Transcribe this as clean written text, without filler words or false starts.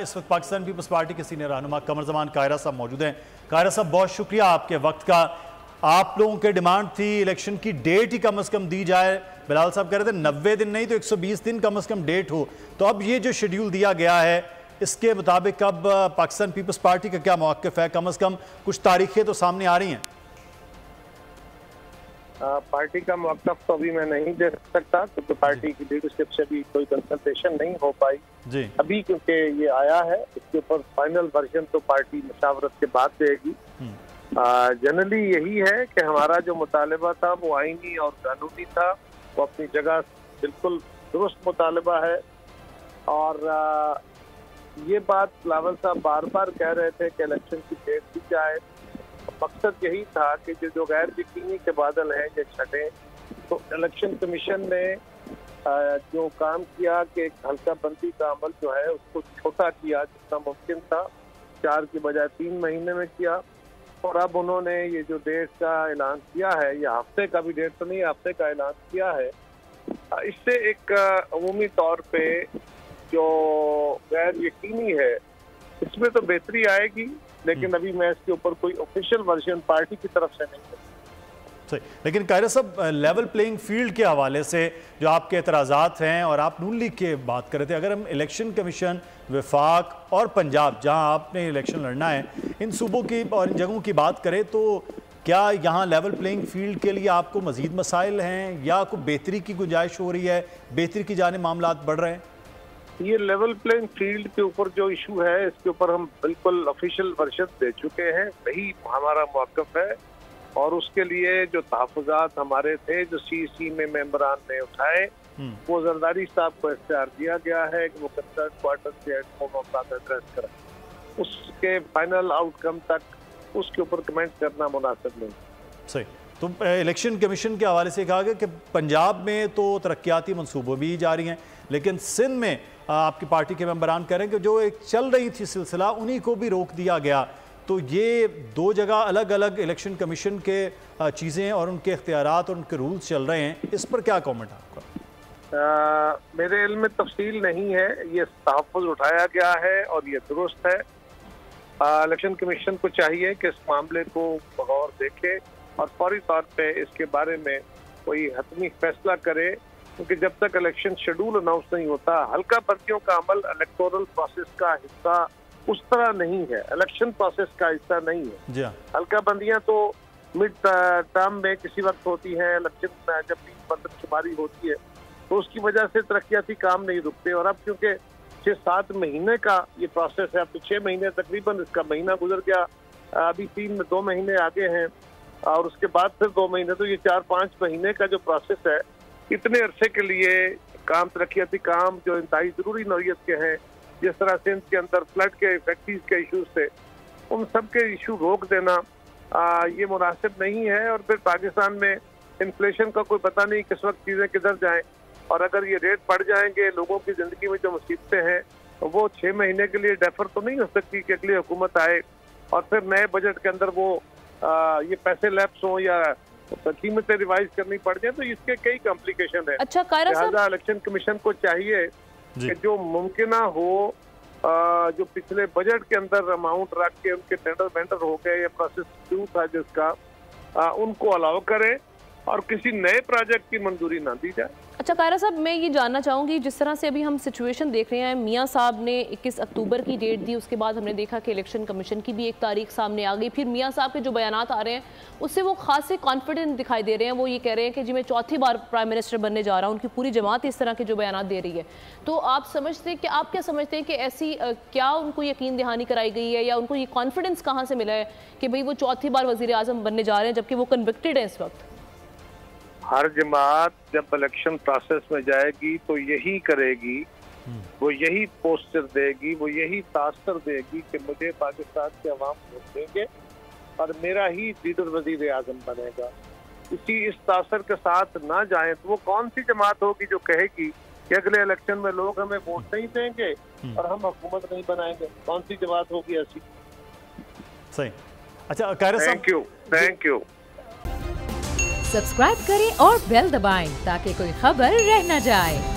इस वक्त Pakistan peoples party के सीनियर रहनुमा कमर जमान कायरा साहब मौजूद हैं। कायरा साहब, बहुत शुक्रिया आपके वक्त का। आप लोगों की डिमांड थी इलेक्शन की डेट ही कम से कम दी जाए। बिलाल साहब कह रहे थे 90 दिन नहीं तो 120 दिन कम से कम डेट हो। तो अब ये जो शेड्यूल दिया गया है इसके मुताबिक अब पाकिस्तान पीपल्स पार्टी का क्या मौक़िफ़ है? कम से कम कुछ तारीखें तो सामने आ रही हैं। पार्टी का मौक़िफ़ तो अभी मैं नहीं दे सकता क्योंकि पार्टी की लीडरशिप से भी कोई कंसल्टेशन नहीं हो पाई जी। अभी, क्योंकि ये आया है इसके ऊपर फाइनल वर्जन तो पार्टी मशावरत के बाद देगी। जनरली यही है कि हमारा जो मुतालबा था वो आईनी और कानूनी था, वो अपनी जगह बिल्कुल दुरुस्त मुतालबा है। और ये बात बिलावल साहब बार बार कह रहे थे कि इलेक्शन की डेट दी जाए। मकसद यही था कि जो गैर यकीनी के बादल हैं ये छठे। तो इलेक्शन कमीशन ने जो काम किया कि हल्का बंदी का अमल जो है उसको छोटा किया जितना मुमकिन था, 4 की बजाय 3 महीने में किया। और अब उन्होंने ये जो डेट का ऐलान किया है, ये हफ्ते का भी डेट तो नहीं, हफ्ते का ऐलान किया है। इससे एक अमूमी तौर पे जो गैर यकीनी है इसमें तो बेहतरी आएगी, लेकिन अभी मैं इसके ऊपर कोई ऑफिशियल वर्जन पार्टी की तरफ से नहीं है। सही, लेकिन कायरा साहब लेवल प्लेइंग फील्ड के हवाले से जो आपके एतराज़ात हैं और आप नून लीग की बात कर रहे थे, अगर हम इलेक्शन कमीशन, वफाक और पंजाब जहां आपने इलेक्शन लड़ना है, इन सूबों की और इन जगहों की बात करें तो क्या यहाँ लेवल प्लेइंग फील्ड के लिए आपको मज़ीद मसाइल हैं या कोई बेहतरी की गुंजाइश हो रही है, बेहतरी की जाने मामलात बढ़ रहे हैं? ये लेवल प्लेइंग फील्ड के ऊपर जो इशू है इसके ऊपर हम बिल्कुल ऑफिशियल वर्जन दे चुके हैं, वही हमारा मौक़िफ़ है। और उसके लिए जो तहफ़्फ़ुज़ात हमारे थे जो CC में मेंबरान ने उठाए, वो जरदारी साहब को इख्तियार दिया गया है कि वो कंसर्न क्वार्टर से मामला एड्रेस करें। उसके फाइनल आउटकम तक उसके ऊपर कमेंट करना मुनासिब नहीं। सही। तो इलेक्शन कमीशन के हवाले से कहा गया कि पंजाब में तो तरक्याती मनसूबे भी जारी हैं, लेकिन सिंध में आपकी पार्टी के मेंबरान कह रहे हैं कि जो एक चल रही थी सिलसिला उन्हीं को भी रोक दिया गया। तो ये दो जगह अलग अलग इलेक्शन कमीशन के चीज़ें और उनके इख्तियारात और उनके रूल्स चल रहे हैं, इस पर क्या कमेंट है आपका? मेरे इल्म में तफसील नहीं है, ये तहफ़्फ़ुज़ उठाया गया है और ये दुरुस्त है। इलेक्शन कमीशन को चाहिए कि इस मामले को बगौर देखे और फौरी तौर पे इसके बारे में कोई हतमी फैसला करे, क्योंकि जब तक इलेक्शन शेड्यूल अनाउंस नहीं होता, हल्का बंदियों का अमल इलेक्टोरल प्रोसेस का हिस्सा उस तरह नहीं है, इलेक्शन प्रोसेस का हिस्सा नहीं है। हल्का बंदियां तो मिड टर्म में किसी वक्त होती हैं, इलेक्शन जब भी मरदमशुमारी होती है तो उसकी वजह से तरक्याती काम नहीं रुकते। और अब क्योंकि 6-7 महीने का ये प्रोसेस है, अब तो 6 महीने तकरीबन इसका महीना गुजर गया, अभी 2 महीने आगे हैं और उसके बाद फिर 2 महीने, तो ये 4-5 महीने का जो प्रोसेस है, इतने अरसे के लिए काम, तरक्याती काम जो इंतहाई ज़रूरी नौइयत के हैं, जिस तरह सिंध के अंदर फ्लड के फैक्ट्रीज के इशूज थे, उन सब के इशू रोक देना ये मुनासिब नहीं है। और फिर पाकिस्तान में इन्फ्लेशन का कोई पता नहीं किस वक्त चीज़ें किधर जाएं, और अगर ये रेट बढ़ जाएंगे, लोगों की ज़िंदगी में जो मुसीबतें हैं वो 6 महीने के लिए डेफर तो नहीं हो सकती कि अगली हुकूमत आए और फिर नए बजट के अंदर वो ये पैसे लैप्स हों या कीमतें रिवाइज करनी पड़ जाए, तो इसके कई कॉम्प्लिकेशन है। अच्छा, लिहाजा इलेक्शन कमीशन को चाहिए कि जो मुमकिन हो, जो पिछले बजट के अंदर अमाउंट रख के उनके टेंडर वेंडर हो गए या प्रोसेस शुरू था जिसका, उनको अलाउ करें और किसी नए प्रोजेक्ट की मंजूरी ना दी जाए। अच्छा कायरा साहब, मैं ये जानना चाहूँगी, जिस तरह से अभी हम सिचुएशन देख रहे हैं, मियाँ साहब ने 21 अक्टूबर की डेट दी, उसके बाद हमने देखा कि इलेक्शन कमीशन की भी एक तारीख सामने आ गई, फिर मियाँ साहब के जो बयानात आ रहे हैं उससे वो खासे कॉन्फिडेंट दिखाई दे रहे हैं। वो ये कह रहे हैं कि जी मैं चौथी बार प्राइम मिनिस्टर बनने जा रहा हूँ, उनकी पूरी जमात इस तरह के जो बयानात दे रही है। तो आप क्या समझते हैं कि ऐसी क्या उनको यकीन दहानी कराई गई है या उनको ये कॉन्फिडेंस कहाँ से मिला है कि भाई वो चौथी बार वज़ीर आज़म बनने जा रहे हैं, जबकि वो कन्विक्टेड हैं इस वक्त? हर जमात जब इलेक्शन प्रोसेस में जाएगी तो यही करेगी, वो यही पोस्टर देगी, वो यही तासर देगी कि मुझे पाकिस्तान के अवाम वोट देंगे और मेरा ही लीडर वजीर आजम बनेगा। इस तासर के साथ ना जाएं तो वो कौन सी जमात होगी जो कहेगी कि अगले इलेक्शन में लोग हमें वोट नहीं देंगे और हम हुकूमत नहीं बनाएंगे? कौन सी जमात होगी ऐसी? सही। अच्छा कायरा साहब, थैंक यू। सब्सक्राइब करें और बेल दबाएं ताकि कोई खबर रह न जाए।